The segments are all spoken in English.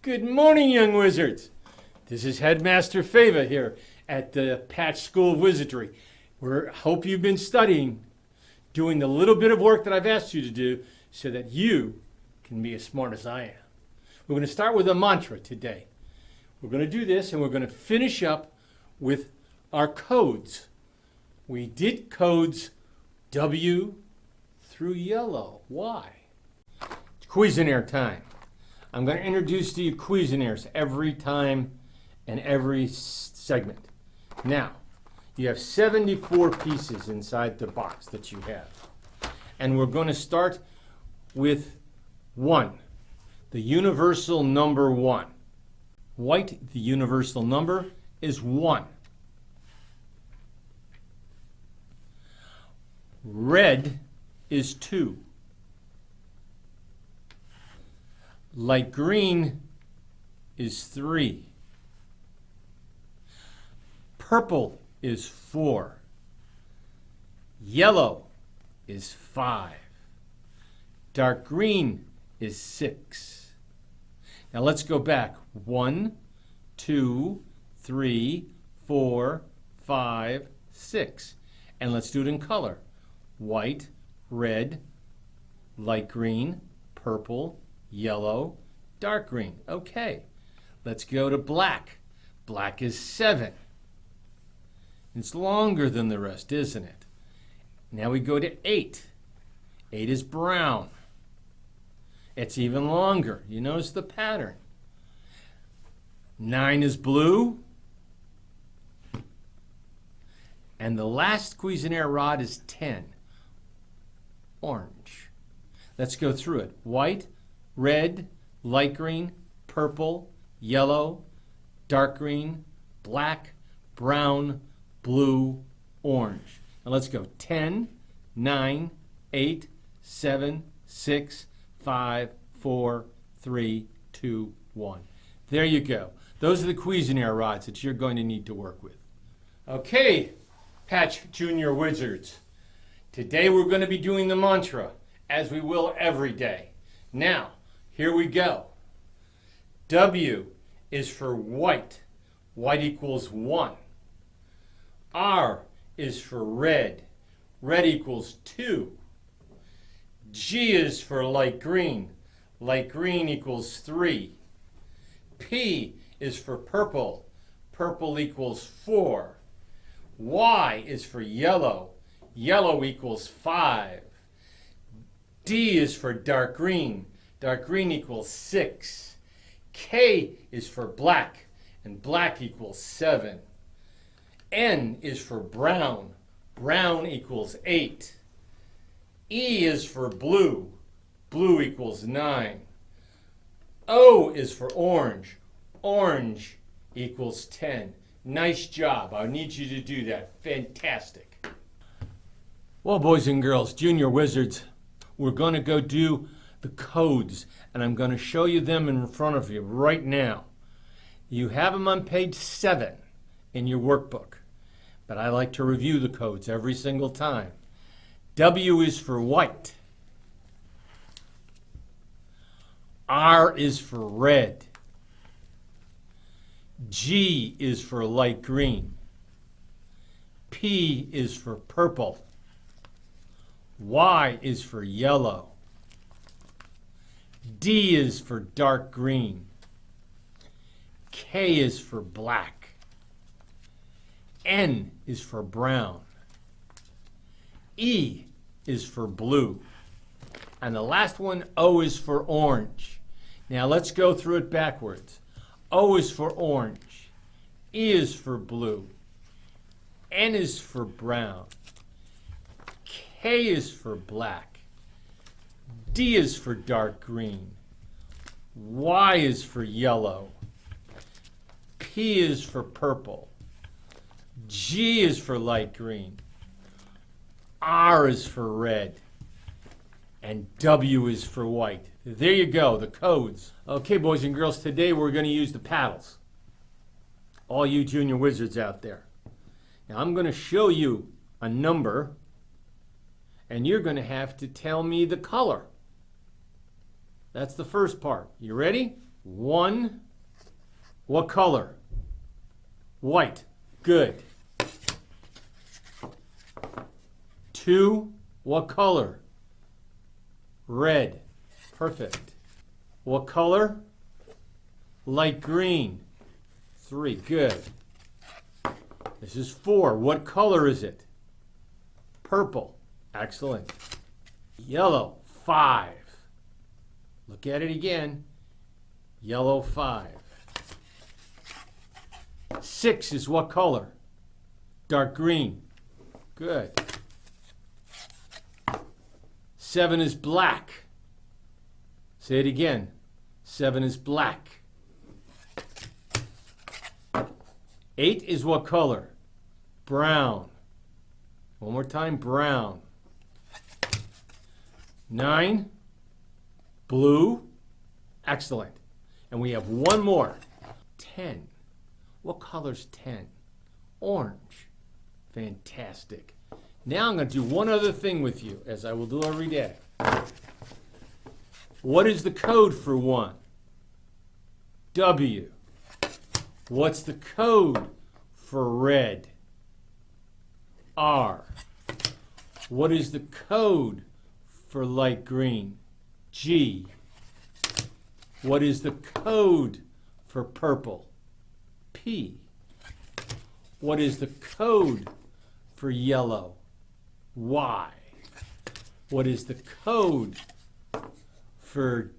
Good morning, young wizards. This is Headmaster Fava here at the Patch School of Wizardry. Hope you've been studying, doing the little bit of work that I've asked you to do so that you can be as smart as I am. We're going to start with a mantra today. We're going to do this and we're going to finish up with our codes. We did codes W through yellow. Why? It's Cuisinart time. I'm going to introduce to you Cuisinarts every time and every segment. Now, you have 74 pieces inside the box that you have. And we're going to start with 1, the universal number 1. White, the universal number, is 1. Red is 2. Light green is 3. Purple is 4. Yellow is 5. Dark green is 6. Now let's go back. 1, 2, 3, 4, 5, 6. And let's do it in color. White, red, light green, purple, yellow, dark green. Okay, let's go to black. Black is 7. It's longer than the rest, isn't it? Now we go to 8. 8 is brown. It's even longer. You notice the pattern. 9 is blue. And the last Cuisinart rod is 10. Orange. Let's go through it. White, red, light green, purple, yellow, dark green, black, brown, blue, orange. Now let's go 10, 9, 8, 7, 6, 5, 4, 3, 2, 1. There you go. Those are the Cuisinart rods that you're going to need to work with. Okay, Patch Junior Wizards. Today we're going to be doing the mantra, as we will every day. Now, here we go. W is for white. White equals 1. R is for red. Red equals 2. G is for light green. Light green equals 3. P is for purple. Purple equals 4. Y is for yellow. Yellow equals 5. D is for dark green. Dark green equals 6. K is for black, and black equals 7. N is for brown. Brown equals 8. E is for blue. Blue equals 9. O is for orange. Orange equals 10. Nice job. I need you to do that. Fantastic. Well, boys and girls, Junior Wizards, we're going to go do the codes, and I'm going to show you them in front of you right now. You have them on page 7 in your workbook, but I like to review the codes every single time. W is for white. R is for red. G is for light green. P is for purple. Y is for yellow. D is for dark green. K is for black. N is for brown. E is for blue. And the last one, O, is for orange. Now let's go through it backwards. O is for orange. E is for blue. N is for brown. K is for black. D is for dark green. Y is for yellow. P is for purple. G is for light green. R is for red. And W is for white. There you go, the codes. Okay, boys and girls, today we're going to use the paddles. All you Junior Wizards out there. Now I'm going to show you a number, and you're going to have to tell me the color. That's the first part. You ready? 1. What color? White. Good. 2. What color? Red. Perfect. What color? Light green. 3. Good. This is 4. What color is it? Purple. Excellent. Yellow. 5. Look at it again. Yellow. 5. 6 is what color? Dark green. Good. 7 is black. Say it again. 7 is black. 8 is what color? Brown. One more time, brown. 9, blue. Excellent. And we have one more. 10. What color's 10? Orange. Fantastic. Now I'm going to do one other thing with you, as I will do every day. What is the code for 1? W. What's the code for red? R. What is the code for light green? G. What is the code for purple? P. What is the code for yellow? Y. What is the code for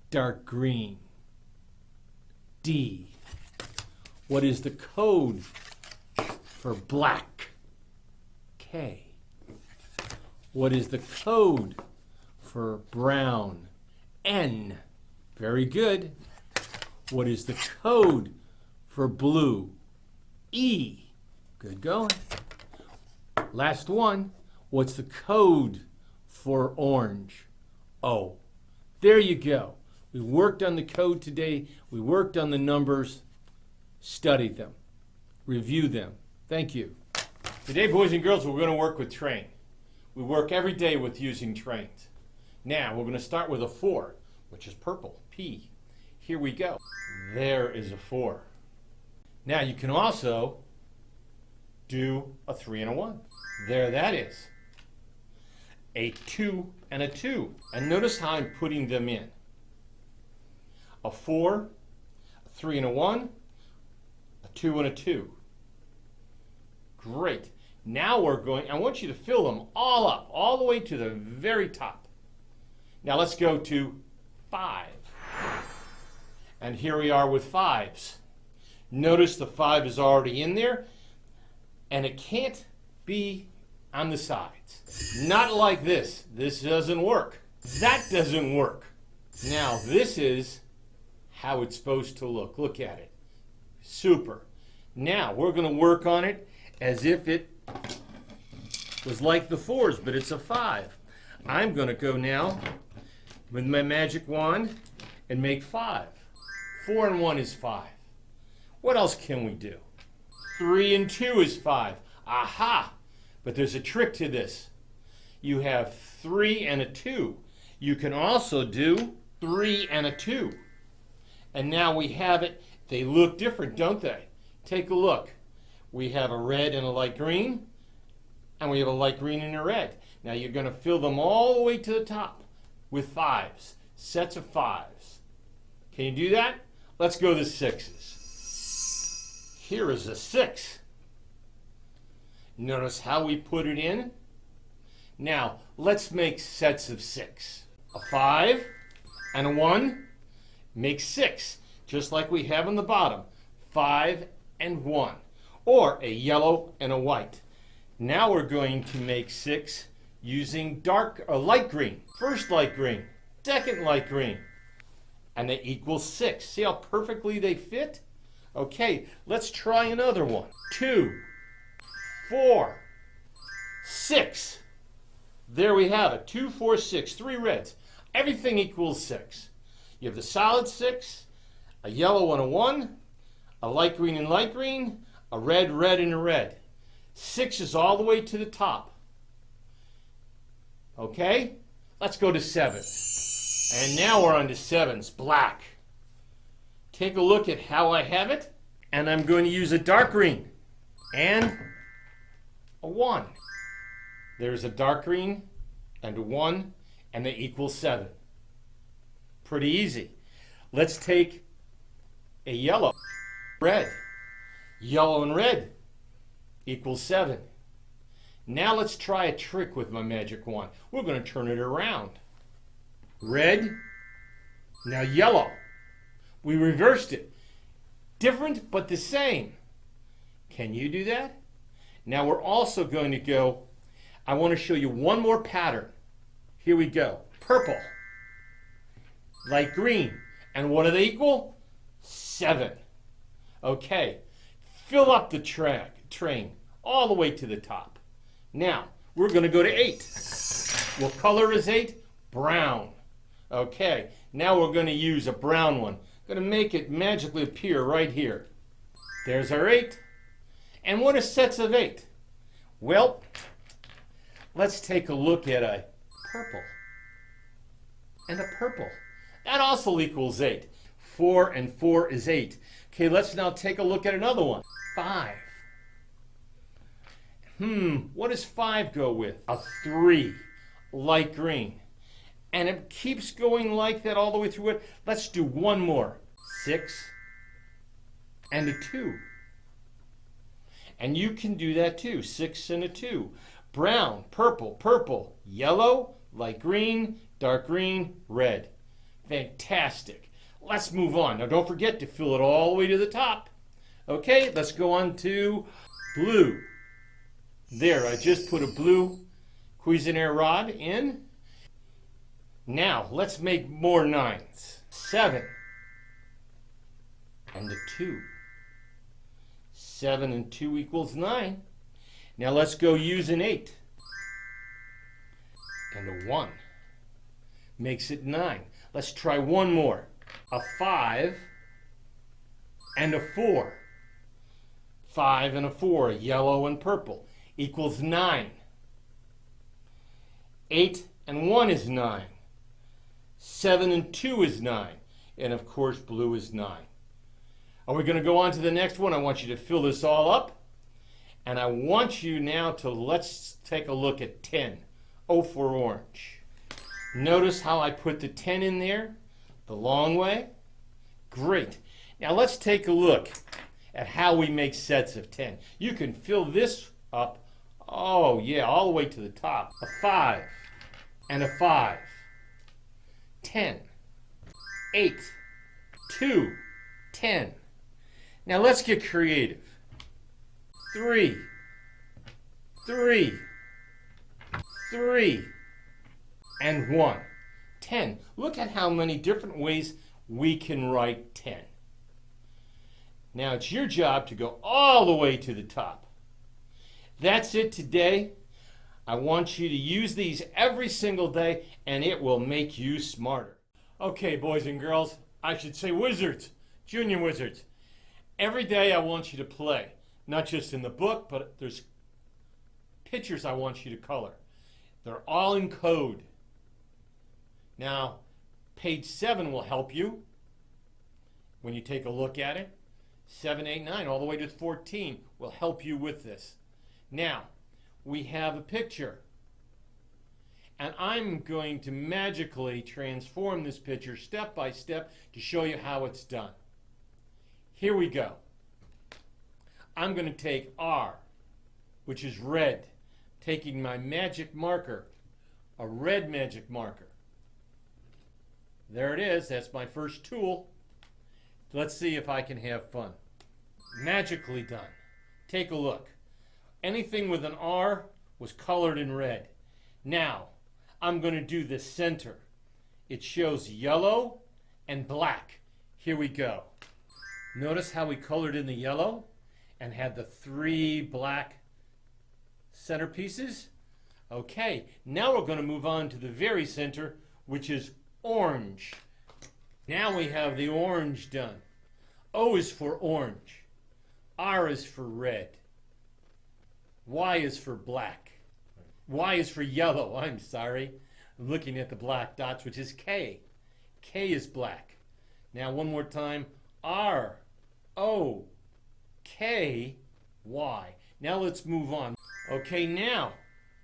dark green? D. What is the code for black? K. What is the code for brown? N. Very good. What is the code for blue? E. Good going. Last one. What's the code for orange? O. There you go. We worked on the code today. We worked on the numbers. Studied them. Reviewed them. Thank you. Today, boys and girls, we're going to work with train. We work every day with using trains. Now, we're going to start with a 4, which is purple, P. Here we go. There is a 4. Now, you can also do a 3 and a 1. There that is. A 2 and a 2. And notice how I'm putting them in. A 4, a 3 and a 1, a 2 and a 2. Great. Now we're going, I want you to fill them all up, all the way to the very top. Now let's go to 5. And here we are with 5s. Notice the 5 is already in there, and it can't be on the sides. Not like this. This doesn't work. That doesn't work. Now this is how it's supposed to look. Look at it. Super. Now we're going to work on it as if it was like the 4s, but it's a 5. I'm going to go now with my magic wand and make 5. 4 and 1 is 5. What else can we do? 3 and 2 is 5. Aha! But there's a trick to this. You have 3 and a 2. You can also do 3 and a 2. And now we have it. They look different, don't they? Take a look. We have a red and a light green, and we have a light green and a red. Now you're going to fill them all the way to the top with 5s, sets of 5s. Can you do that? Let's go to 6s. Here is a 6. Notice how we put it in. Now let's make sets of 6. A 5 and a 1 makes 6, just like we have on the bottom. 5 and 1. Or a yellow and a white. Now we're going to make 6 using dark or light green. First light green, second light green. And they equal 6. See how perfectly they fit? Okay, let's try another one. 2, 4, 6. There we have it. 2, 4, 6. 3 reds. Everything equals 6. You have the solid 6, a yellow and a 1, a light green and light green, a red, red, and a red. 6 is all the way to the top. Okay? Let's go to 7. And now we're on to 7s. Black. take a look at how I have it, and I'm going to use a dark green and a 1. There's a dark green and a 1, and they equal 7. Pretty easy. Let's take a yellow, red. Yellow and red equals 7. Now let's try a trick with my magic wand. We're going to turn it around. Red, now yellow. We reversed it. Different but the same. Can you do that? Now we're also going to go, I want to show you one more pattern. Here we go. Purple, light green. And what do they equal? 7. Okay, fill up the train all the way to the top. Now, we're going to go to 8. What color is 8? Brown. Okay, now we're going to use a brown one. Going to make it magically appear right here. There's our 8. And what are sets of 8? Well, let's take a look at a purple. And a purple. That also equals 8. 4 and 4 is 8. Okay, let's now take a look at another one. 5. What does 5 go with? A 3, light green. And it keeps going like that all the way through it. Let's do one more. 6 and a 2. And you can do that too. 6 and a 2. Brown, purple, purple, yellow, light green, dark green, red. Fantastic. Let's move on. Now don't forget to fill it all the way to the top. Okay, let's go on to blue. There, I just put a blue Cuisinart rod in. Now, let's make more 9s. 7 and a 2. 7 and 2 equals 9. Now let's go use an 8. And a 1. Makes it 9. Let's try one more. A 5 and a 4. 5 and a 4, yellow and purple, equals 9. 8 and 1 is 9. 7 and 2 is 9. And of course, blue is 9. Are we going to go on to the next one? I want you to fill this all up. And I want you now to, let's take a look at 10. O for orange. Notice how I put the 10 in there, the long way. Great. Now let's take a look at how we make sets of 10. You can fill this up, oh yeah, all the way to the top. A 5 and a 5. 10. 8. 2. 10. Now let's get creative. 3. 3. 3. And 1. 10. Look at how many different ways we can write 10. Now it's your job to go all the way to the top. That's it today. I want you to use these every single day and it will make you smarter. Okay, boys and girls, I should say wizards, junior wizards. Every day I want you to play, not just in the book, but there's pictures I want you to color. They're all in code. Now, page 7 will help you when you take a look at it. 7, 8, 9, all the way to 14 will help you with this. Now, we have a picture. And I'm going to magically transform this picture step by step to show you how it's done. Here we go. I'm going to take R, which is red, taking my magic marker, a red magic marker. There it is. That's my first tool. Let's see if I can have fun. Magically done. Take a look. Anything with an R was colored in red. Now, I'm going to do the center. It shows yellow and black. Here we go. Notice how we colored in the yellow and had the 3 black centerpieces? Okay, now we're going to move on to the very center, which is orange. Now we have the orange done. O is for orange. R is for red. Y is for black. Y is for yellow. I'm sorry. I'm looking at the black dots, which is K. K is black. Now one more time. R-O-K-Y. Now let's move on. Okay, now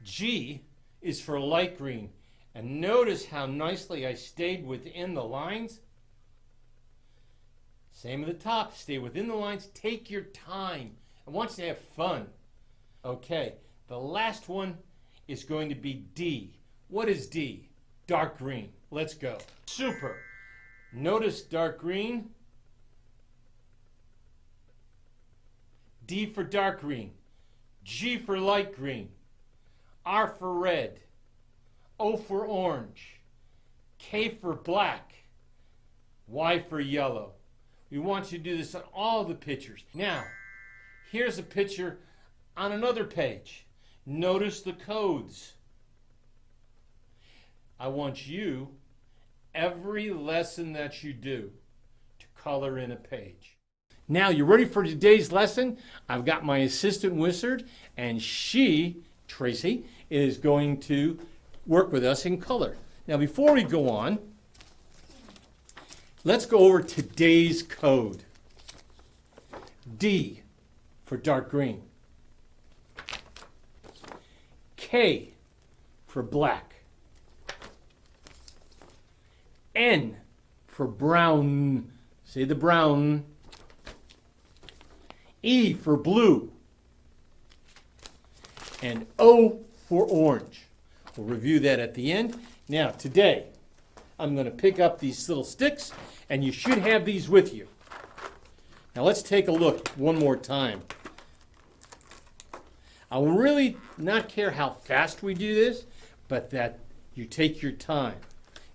G is for light green. And notice how nicely I stayed within the lines. Same at the top, stay within the lines, take your time. I want you to have fun. Okay, the last one is going to be D. What is D? Dark green. Let's go. Super. Notice dark green. D for dark green. G for light green. R for red. O for orange. K for black. Y for yellow. We want you to do this on all the pictures. Now, here's a picture on another page. Notice the codes. I want you, every lesson that you do, to color in a page. Now, you ready for today's lesson? I've got my assistant wizard, and she, Tracy, is going to work with us in color. Now, before we go on, let's go over today's code. D for dark green. K for black. N for brown. Say the brown. E for blue. And O for orange. We'll review that at the end. Now, today, I'm going to pick up these little sticks, and you should have these with you. Now, let's take a look one more time. I will really not care how fast we do this, but that you take your time.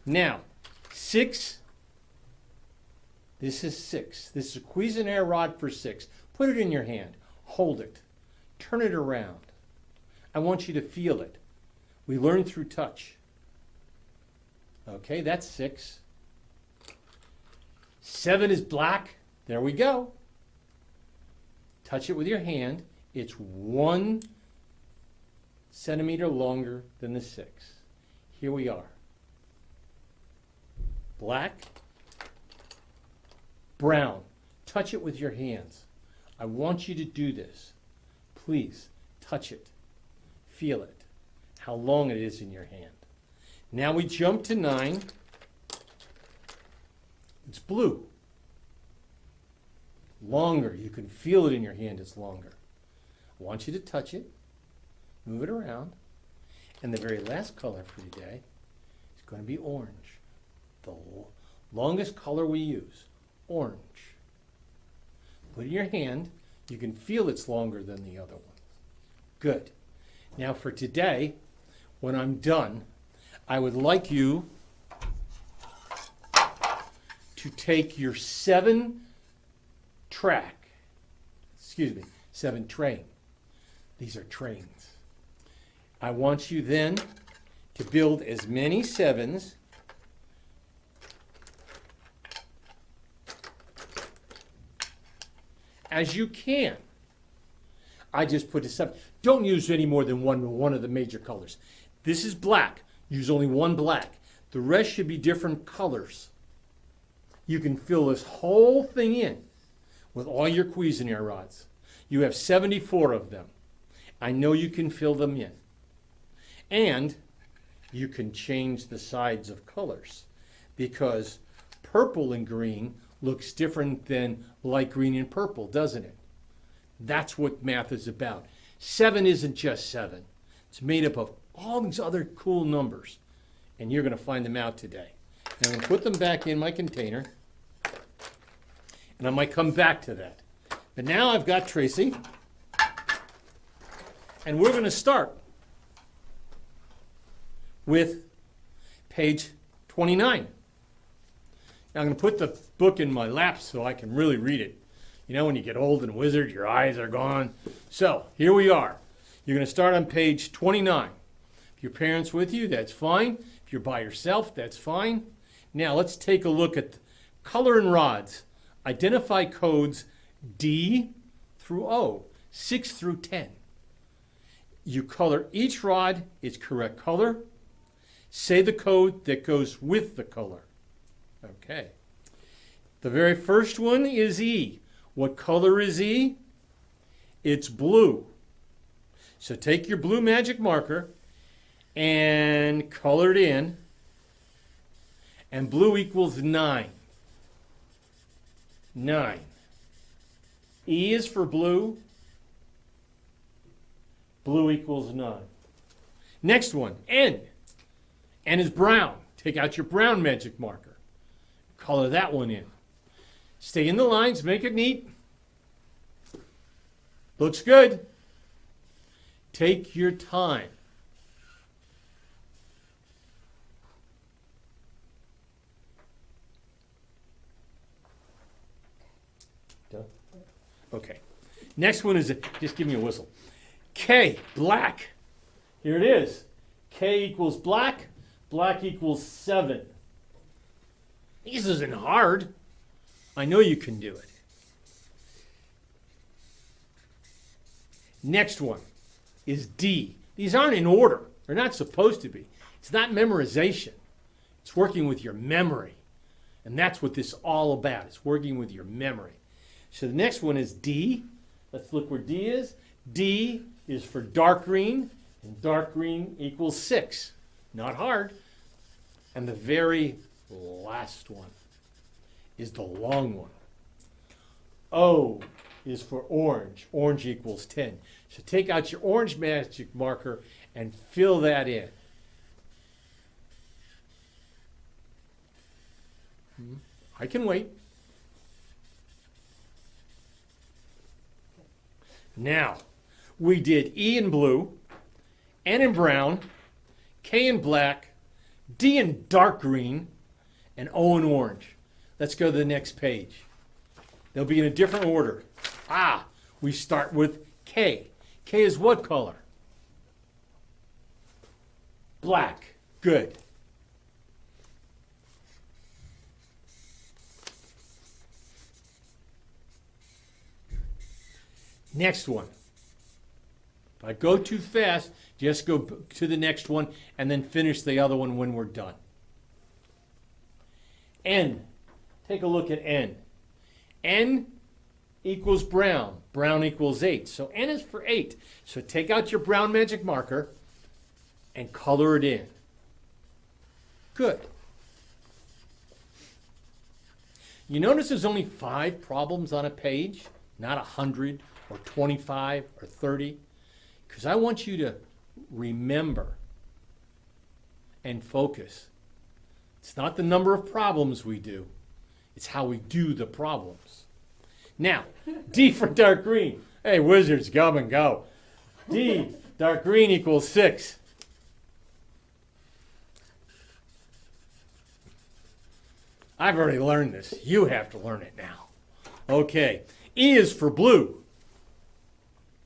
Now, 6. This is 6. This is a Cuisinart rod for 6. Put it in your hand. Hold it. Turn it around. I want you to feel it. We learn through touch. Okay, that's 6. 7 is black. There we go. Touch it with your hand. It's 1 centimeter longer than the 6. Here we are. Black, brown. Touch it with your hands. I want you to do this. Please touch it. Feel it. How long it is in your hand. Now we jump to 9. It's blue. Longer. You can feel it in your hand. It's longer. I want you to touch it. Move it around. And the very last color for today is going to be orange. The longest color we use. Orange. Put it in your hand. You can feel it's longer than the other ones. Good. Now for today, when I'm done, I would like you to take your 7 train. These are trains. I want you then to build as many 7s as you can. I just put a 7. Don't use any more than one of the major colors. This is black. Use only one black. The rest should be different colors. You can fill this whole thing in with all your Cuisinart rods. You have 74 of them. I know you can fill them in. And you can change the sides of colors because purple and green looks different than light green and purple, doesn't it? That's what math is about. 7 isn't just 7. It's made up of all these other cool numbers. And you're going to find them out today. And I'm going to put them back in my container. And I might come back to that. But now I've got Tracy. And we're going to start with page 29. Now I'm going to put the book in my lap so I can really read it. You know, when you get old and wizard, your eyes are gone. So here we are. You're going to start on page 29. If your parents with you, that's fine. If you're by yourself, that's fine. Now let's take a look at color and rods. Identify codes D through O, 6 through 10. You color each rod its correct color. Say the code that goes with the color. Okay. The very first one is E. What color is E? It's blue. So take your blue magic marker and color it in. And blue equals 9. 9. E is for blue. Blue equals 9. Next one, N. N is brown. Take out your brown magic marker. Color that one in. Stay in the lines, make it neat. Looks good. Take your time. Done? Okay. Next one is, just give me a whistle. K, black. Here it is. K equals black. Black equals 7. This isn't hard. I know you can do it. Next one is D. These aren't in order. They're not supposed to be. It's not memorization. It's working with your memory. And that's what this is all about. It's working with your memory. So the next one is D. Let's look where D is. D is for dark green, and dark green equals 6. Not hard. And the very last one is the long one. O is for orange. Orange equals 10. So take out your orange magic marker and fill that in. I can wait. Now, we did E in blue, N in brown, K in black, D in dark green, and O in orange. Let's go to the next page. They'll be in a different order. We start with K. K is what color? Black. Good. Next one. If I go too fast, just go to the next one and then finish the other one when we're done. N. Take a look at N. N equals brown. Brown equals 8. So N is for 8. So take out your brown magic marker and color it in. Good. You notice there's only 5 problems on a page, not 100 or 25 or 30, because I want you to remember and focus. It's not the number of problems we do, it's how we do the problems. Now, D for dark green. Hey, wizards, come and go. D, dark green equals 6. I've already learned this. You have to learn it now. Okay, E is for blue.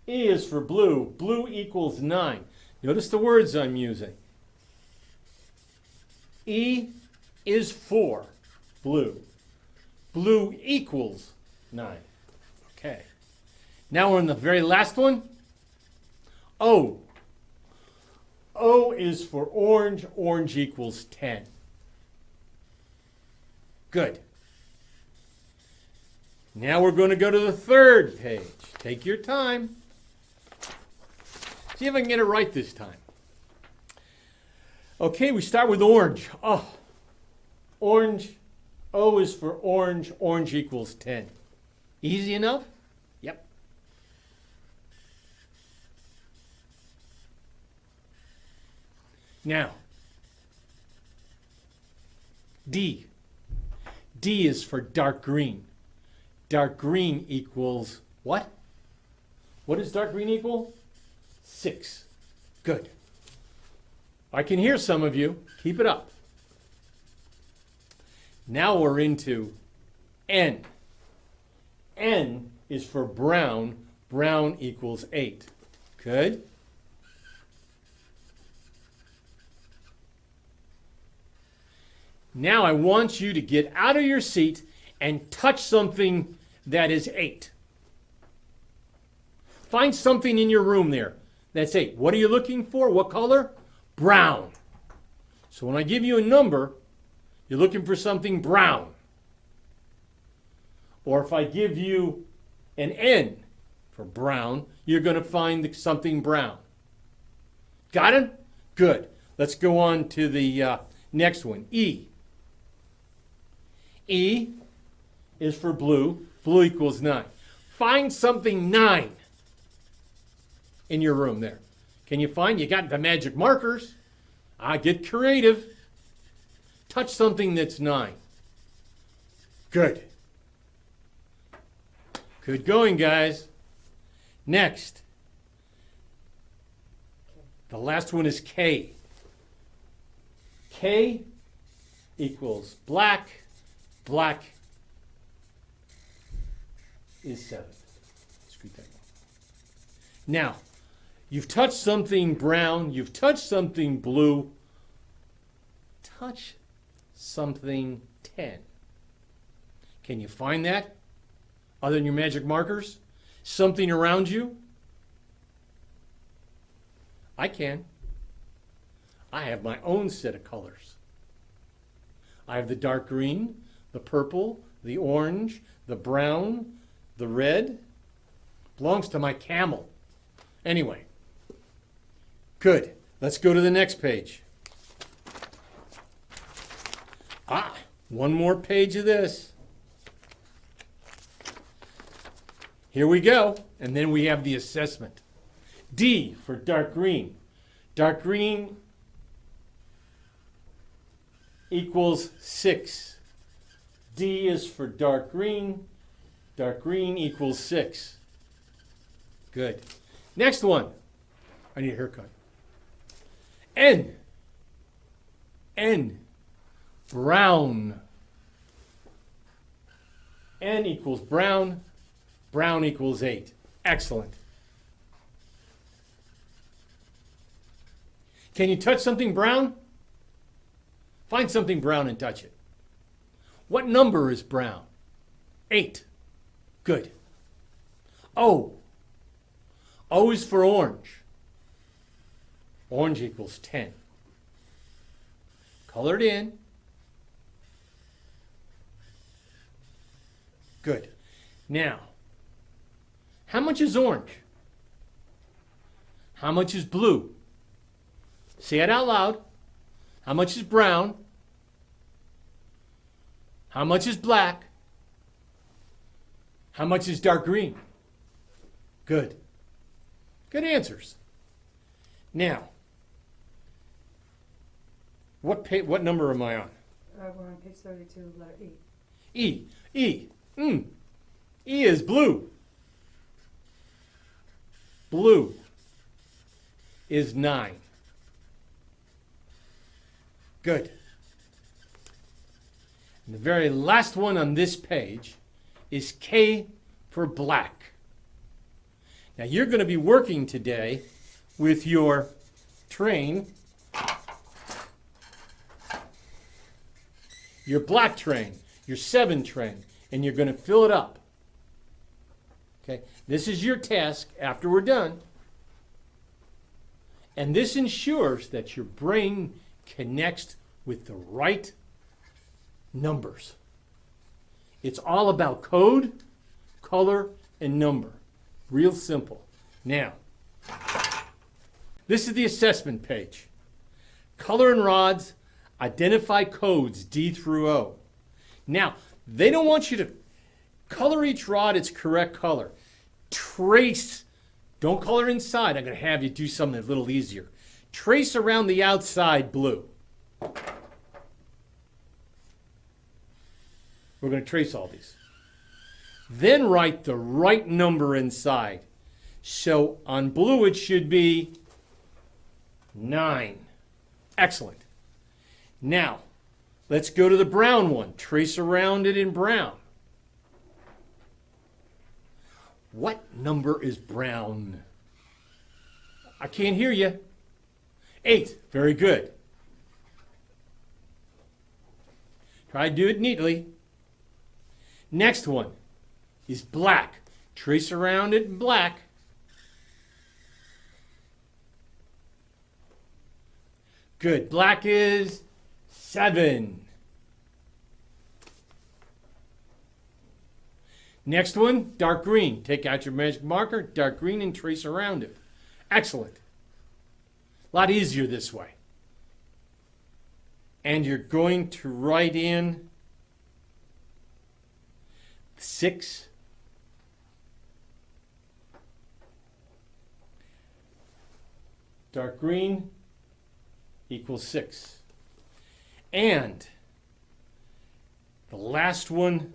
E is for blue. Blue equals 9. Notice the words I'm using. E is for blue. Blue equals 9. Okay. Now we're in the very last one. O. O is for orange. Orange equals 10. Good. Now we're going to go to the third page. Take your time. See if I can get it right this time. Okay, we start with orange. Orange. O is for orange. Orange equals 10. Easy enough? Yep. Now, D. D is for dark green. Dark green equals what? What does dark green equal? 6. Good. I can hear some of you. Keep it up. Now we're into N. N is for brown. Brown equals 8. Good. Now I want you to get out of your seat and touch something that is 8. Find something in your room there that's 8. What are you looking for? What color? Brown. So when I give you a number, you're looking for something brown. Or if I give you an N for brown, you're going to find something brown. Got it? Good. Let's go on to the next one, E. E is for blue. Blue equals 9. Find something 9 in your room there. Can you find? You got the magic markers. Get creative. Touch something that's 9. Good. Good going, guys. Next. The last one is K. K equals black. Black is 7. Screw that one. Now, you've touched something brown. You've touched something blue. Touch something 10. Can you find that? Other than your magic markers? Something around you? I can. I have my own set of colors. I have the dark green, the purple, the orange, the brown, the red. Belongs to my camel. Anyway. Good. Let's go to the next page. One more page of this. Here we go. And then we have the assessment. D for dark green. Dark green equals 6. D is for dark green. Dark green equals 6. Good. Next one. I need a haircut. N. N. Brown. N equals brown. Brown equals 8. Excellent. Can you touch something brown? Find something brown and touch it. What number is brown? 8. Good. O. O is for orange. Orange equals 10. Color it in. Good. Now, how much is orange? How much is blue? Say it out loud. How much is brown? How much is black? How much is dark green? Good. Good answers. Now, what number am I on? We're on page 32, letter E. E. E. E is blue. Blue is 9. Good. And the very last one on this page is K for black. Now you're going to be working today with your train, your black train, your 7 train, and you're going to fill it up. Okay? This is your task after we're done. And this ensures that your brain connects with the right numbers. It's all about code, color, and number. Real simple. Now, this is the assessment page. Color and rods, identify codes D through O. Now, they don't want you to color each rod its correct color. Trace. Don't color inside. I'm going to have you do something a little easier. Trace around the outside blue. We're going to trace all these. Then write the right number inside. So on blue it should be 9. Excellent. Now, let's go to the brown one. Trace around it in brown. What number is brown? I can't hear you. 8. Very good. Try to do it neatly. Next one is black. Trace around it in black. Good. Black is 7. Next one, dark green. Take out your magic marker, dark green, and trace around it. Excellent. A lot easier this way. And you're going to write in 6. Dark green equals 6. And the last one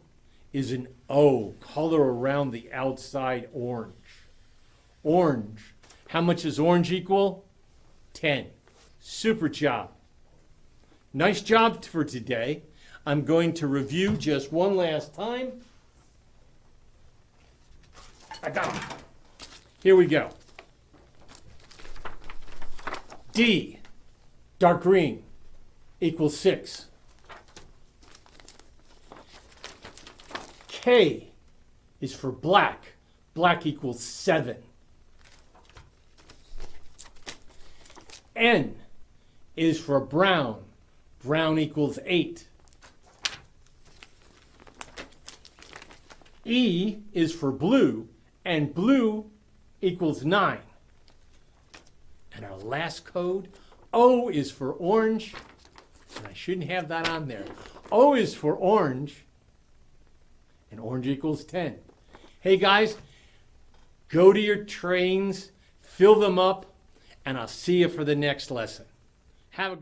is an O. Color around the outside orange. Orange. How much does orange equal? 10. Super job. Nice job for today. I'm going to review just one last time. I got them. Here we go. D, dark green, equals 6. K is for black. Black equals 7. N is for brown. Brown equals 8. E is for blue, and blue equals 9. And our last code, O is for orange, and I shouldn't have that on there. O is for orange, and orange equals 10. Hey guys, go to your trains, fill them up, and I'll see you for the next lesson. Have a good